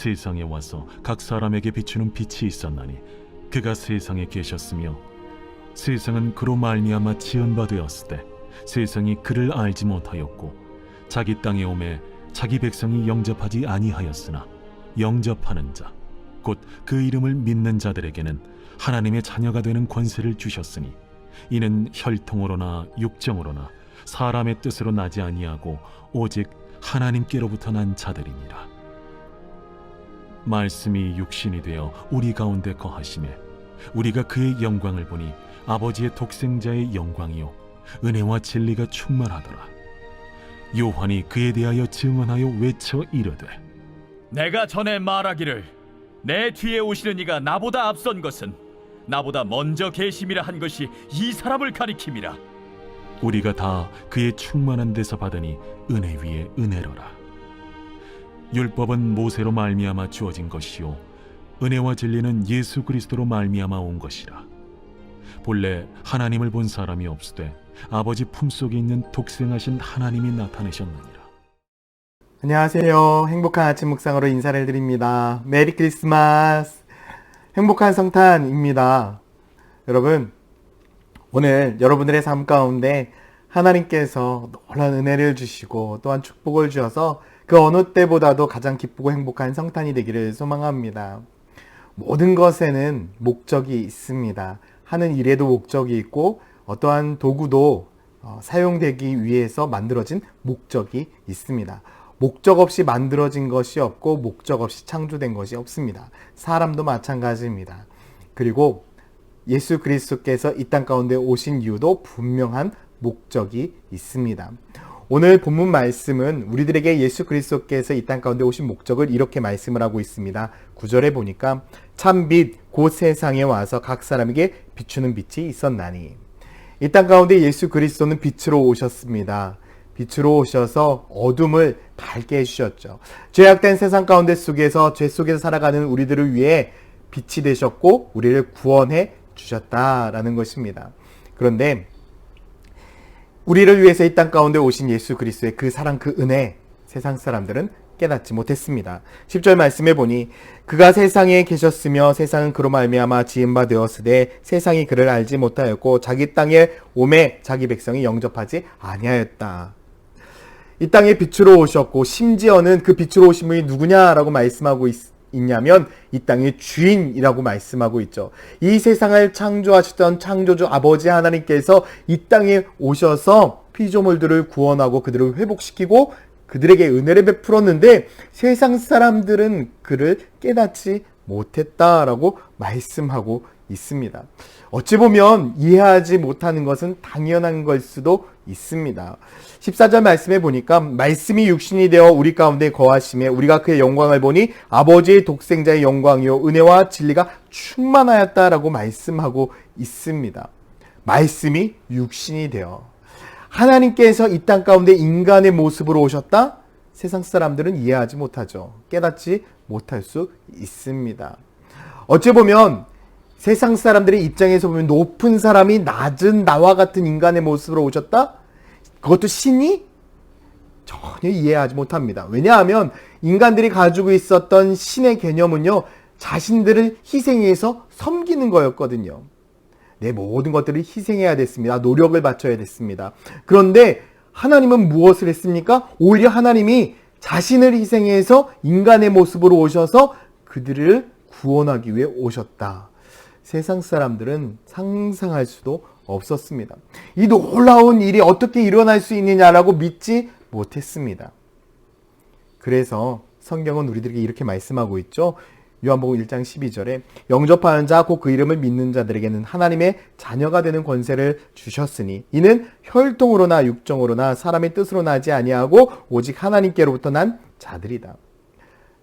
세상에 와서 각 사람에게 비추는 빛이 있었나니 그가 세상에 계셨으며 세상은 그로 말미암아 지은 바 되었으되 세상이 그를 알지 못하였고 자기 땅에 오매 자기 백성이 영접하지 아니하였으나 영접하는 자 곧 그 이름을 믿는 자들에게는 하나님의 자녀가 되는 권세를 주셨으니 이는 혈통으로나 육정으로나 사람의 뜻으로 나지 아니하고 오직 하나님께로부터 난 자들이니라. 말씀이 육신이 되어 우리 가운데 거하심에 우리가 그의 영광을 보니 아버지의 독생자의 영광이요 은혜와 진리가 충만하더라. 요한이 그에 대하여 증언하여 외쳐 이르되 내가 전에 말하기를 내 뒤에 오시는 이가 나보다 앞선 것은 나보다 먼저 계심이라 한 것이 이 사람을 가리킴이라. 우리가 다 그의 충만한 데서 받으니 은혜 위에 은혜로라. 율법은 모세로 말미암아 주어진 것이요 은혜와 진리는 예수 그리스도로 말미암아 온 것이라. 본래 하나님을 본 사람이 없으되 아버지 품속에 있는 독생하신 하나님이 나타내셨느니라. 안녕하세요. 행복한 아침 묵상으로 인사를 드립니다. 메리 크리스마스. 행복한 성탄입니다. 여러분, 오늘 여러분들의 삶 가운데 하나님께서 놀라운 은혜를 주시고 또한 축복을 주셔서 그 어느 때보다도 가장 기쁘고 행복한 성탄이 되기를 소망합니다. 모든 것에는 목적이 있습니다. 하는 일에도 목적이 있고 어떠한 도구도 사용되기 위해서 만들어진 목적이 있습니다. 목적 없이 만들어진 것이 없고 목적 없이 창조된 것이 없습니다. 사람도 마찬가지입니다. 그리고 예수 그리스도께서 이 땅 가운데 오신 이유도 분명한 목적이 있습니다. 오늘 본문 말씀은 우리들에게 예수 그리스도께서 이 땅 가운데 오신 목적을 이렇게 말씀을 하고 있습니다. 9절에 보니까 참 빛 곧 세상에 와서 각 사람에게 비추는 빛이 있었나니. 이 땅 가운데 예수 그리스도는 빛으로 오셨습니다. 빛으로 오셔서 어둠을 밝게 해주셨죠. 죄악된 세상 가운데 속에서 죄 속에서 살아가는 우리들을 위해 빛이 되셨고 우리를 구원해 주셨다라는 것입니다. 그런데 우리를 위해서 이 땅 가운데 오신 예수 그리스도의 그 사랑, 그 은혜, 세상 사람들은 깨닫지 못했습니다. 10절 말씀해 보니 그가 세상에 계셨으며 세상은 그로 말미암아 지은 바 되었으되 세상이 그를 알지 못하였고 자기 땅에 오매 자기 백성이 영접하지 아니하였다. 이 땅에 빛으로 오셨고 심지어는 그 빛으로 오신 분이 누구냐라고 말씀하고 있냐면 이 땅의 주인이라고 말씀하고 있죠. 이 세상을 창조하셨던 창조주 아버지 하나님께서 이 땅에 오셔서 피조물들을 구원하고 그들을 회복시키고 그들에게 은혜를 베풀었는데 세상 사람들은 그를 깨닫지 못했다라고 말씀하고 있습니다. 어찌 보면 이해하지 못하는 것은 당연한 걸 수도 있습니다. 14절 말씀해 보니까 말씀이 육신이 되어 우리 가운데 거하심에 우리가 그의 영광을 보니 아버지의 독생자의 영광이요 은혜와 진리가 충만하였다라고 말씀하고 있습니다. 말씀이 육신이 되어 하나님께서 이 땅 가운데 인간의 모습으로 오셨다? 세상 사람들은 이해하지 못하죠. 깨닫지 못할 수 있습니다. 어찌 보면 세상 사람들의 입장에서 보면 높은 사람이 낮은 나와 같은 인간의 모습으로 오셨다? 그것도 신이? 전혀 이해하지 못합니다. 왜냐하면 인간들이 가지고 있었던 신의 개념은요, 자신들을 희생해서 섬기는 거였거든요. 내 모든 것들을 희생해야 됐습니다. 노력을 바쳐야 됐습니다. 그런데 하나님은 무엇을 했습니까? 오히려 하나님이 자신을 희생해서 인간의 모습으로 오셔서 그들을 구원하기 위해 오셨다. 세상 사람들은 상상할 수도 없었습니다. 이 놀라운 일이 어떻게 일어날 수 있느냐라고 믿지 못했습니다. 그래서 성경은 우리들에게 이렇게 말씀하고 있죠. 요한복음 1장 12절에 영접하는 자 곧 그 이름을 믿는 자들에게는 하나님의 자녀가 되는 권세를 주셨으니 이는 혈통으로나 육정으로나 사람의 뜻으로 나지 아니하고 오직 하나님께로부터 난 자들이다.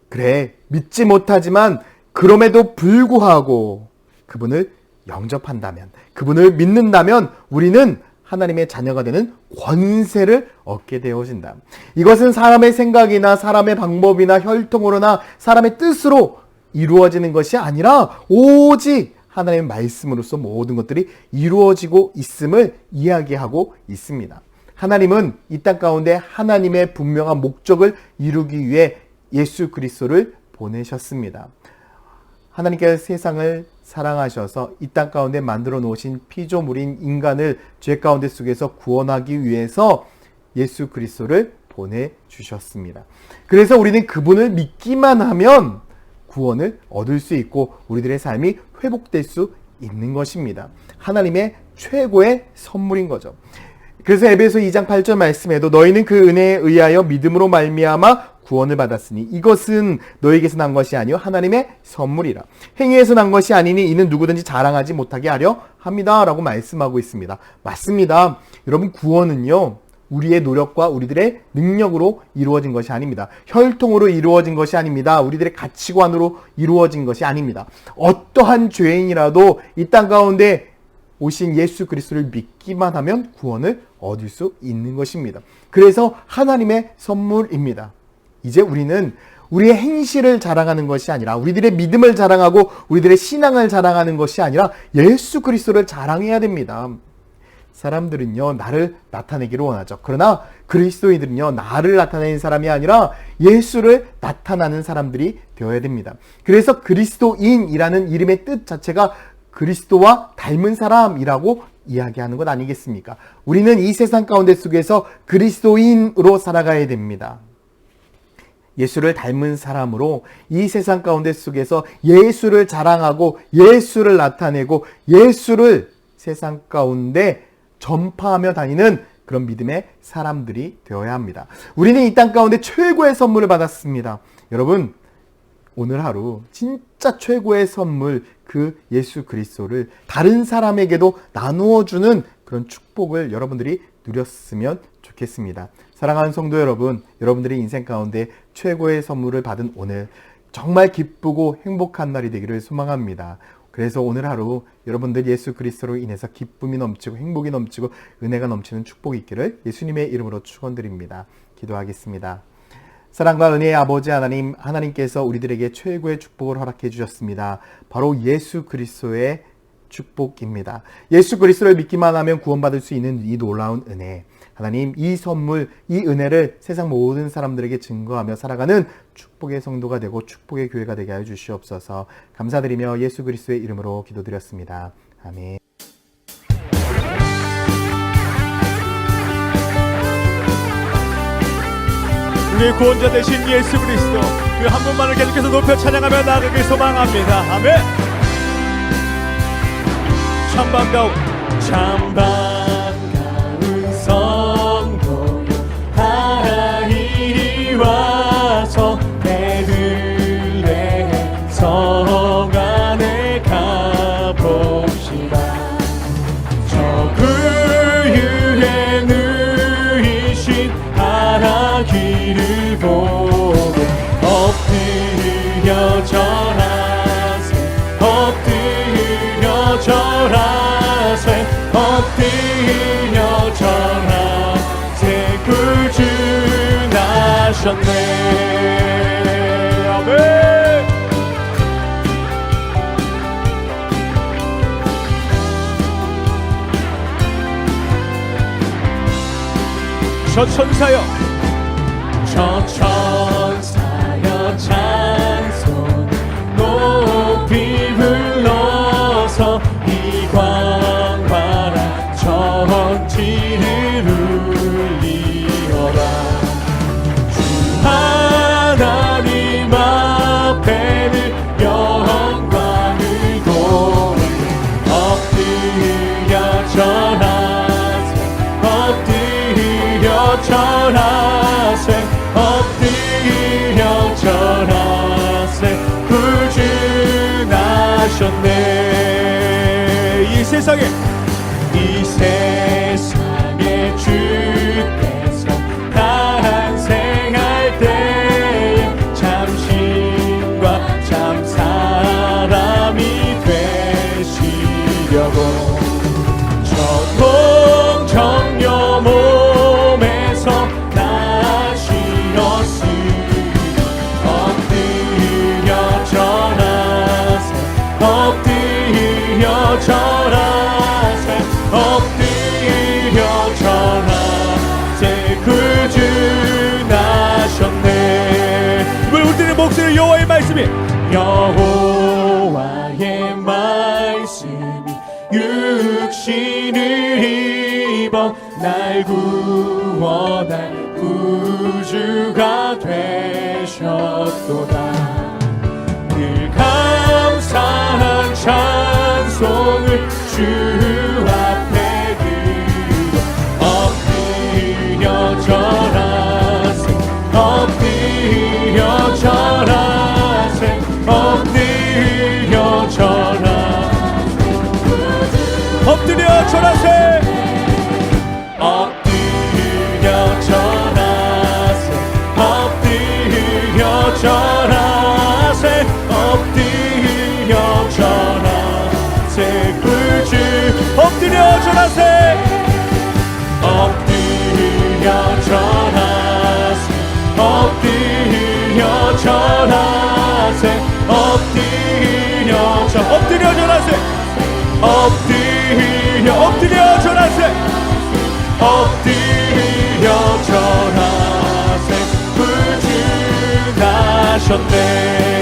그래, 믿지 못하지만 그럼에도 불구하고 그분을 영접한다면, 그분을 믿는다면 우리는 하나님의 자녀가 되는 권세를 얻게 되어진다. 이것은 사람의 생각이나 사람의 방법이나 혈통으로나 사람의 뜻으로 이루어지는 것이 아니라 오직 하나님의 말씀으로서 모든 것들이 이루어지고 있음을 이야기하고 있습니다. 하나님은 이 땅 가운데 하나님의 분명한 목적을 이루기 위해 예수 그리스도를 보내셨습니다. 하나님께서 세상을 사랑하셔서 이 땅 가운데 만들어 놓으신 피조물인 인간을 죄 가운데 속에서 구원하기 위해서 예수 그리스도를 보내주셨습니다. 그래서 우리는 그분을 믿기만 하면 구원을 얻을 수 있고 우리들의 삶이 회복될 수 있는 것입니다. 하나님의 최고의 선물인 거죠. 그래서 에베소 2장 8절 말씀에도 너희는 그 은혜에 의하여 믿음으로 말미암아 구원을 받았으니 이것은 너에게서 난 것이 아니요 하나님의 선물이라. 행위에서 난 것이 아니니 이는 누구든지 자랑하지 못하게 하려 합니다. 라고 말씀하고 있습니다. 맞습니다. 여러분, 구원은요 우리의 노력과 우리들의 능력으로 이루어진 것이 아닙니다. 혈통으로 이루어진 것이 아닙니다. 우리들의 가치관으로 이루어진 것이 아닙니다. 어떠한 죄인이라도 이 땅 가운데 오신 예수 그리스도를 믿기만 하면 구원을 얻을 수 있는 것입니다. 그래서 하나님의 선물입니다. 이제 우리는 우리의 행실을 자랑하는 것이 아니라 우리들의 믿음을 자랑하고 우리들의 신앙을 자랑하는 것이 아니라 예수 그리스도를 자랑해야 됩니다. 사람들은요 나를 나타내기를 원하죠. 그러나 그리스도인들은요 나를 나타내는 사람이 아니라 예수를 나타나는 사람들이 되어야 됩니다. 그래서 그리스도인이라는 이름의 뜻 자체가 그리스도와 닮은 사람이라고 이야기하는 것 아니겠습니까? 우리는 이 세상 가운데 속에서 그리스도인으로 살아가야 됩니다. 예수를 닮은 사람으로 이 세상 가운데 속에서 예수를 자랑하고 예수를 나타내고 예수를 세상 가운데 전파하며 다니는 그런 믿음의 사람들이 되어야 합니다. 우리는 이 땅 가운데 최고의 선물을 받았습니다. 여러분, 오늘 하루 진짜 최고의 선물 그 예수 그리스도를 다른 사람에게도 나누어주는 그런 축복을 여러분들이 누렸으면 좋겠습니다. 사랑하는 성도 여러분, 여러분들의 인생 가운데 최고의 선물을 받은 오늘 정말 기쁘고 행복한 날이 되기를 소망합니다. 그래서 오늘 하루 여러분들 예수 그리스도로 인해서 기쁨이 넘치고 행복이 넘치고 은혜가 넘치는 축복이 있기를 예수님의 이름으로 축원드립니다. 기도하겠습니다. 사랑과 은혜의 아버지 하나님, 하나님께서 우리들에게 최고의 축복을 허락해 주셨습니다. 바로 예수 그리스도의 축복입니다. 예수 그리스도를 믿기만 하면 구원받을 수 있는 이 놀라운 은혜, 하나님 이 선물, 이 은혜를 세상 모든 사람들에게 증거하며 살아가는 축복의 성도가 되고 축복의 교회가 되게 하여 주시옵소서. 감사드리며 예수 그리스도의 이름으로 기도드렸습니다. 아멘. 우리의 구원자 되신 예수 그리스도 그 한 분만을 계속해서 높여 찬양하며 나아가길 소망합니다. 아멘. 참 반가운 성도 다 이리 와서 베들레헴 성 안에 가봅시다. 저 그유에 누이신 아라기를 보고 엎드려 절하세 엎드려 절하세 엎드려 절하세 구주 나셨네. 아멘. 저 천사여 찬송 높이 불러서 이 광활한 천지를 울리어라. 주 하나님 앞에는 영광을 돌려 엎드려 절하세 엎드려 절하세 엎드려 절하세 구주 나셨네. 이 세상에 주께서 탄생할 때에 참신과 참 사람이 되시려고 저통 정녀 몸에서 엎드려 절하세 엎드려 절하세 엎드려 육신을 입어 날 구원할 구주가 되셨도다. 늘 감사한 찬송을 주 앞에 드려 엎드려 절하세 엎드려 절하세 엎드려 절하세 엎드려 절하세 엎드려 절하세 엎드려 절하세 엎드려 절하세 구주 엎드려 절하세 엎드려 절하세 엎드려 절하세 엎드려 절하세 엎드려 절하세 엎드려 절하세 구주 나셨네.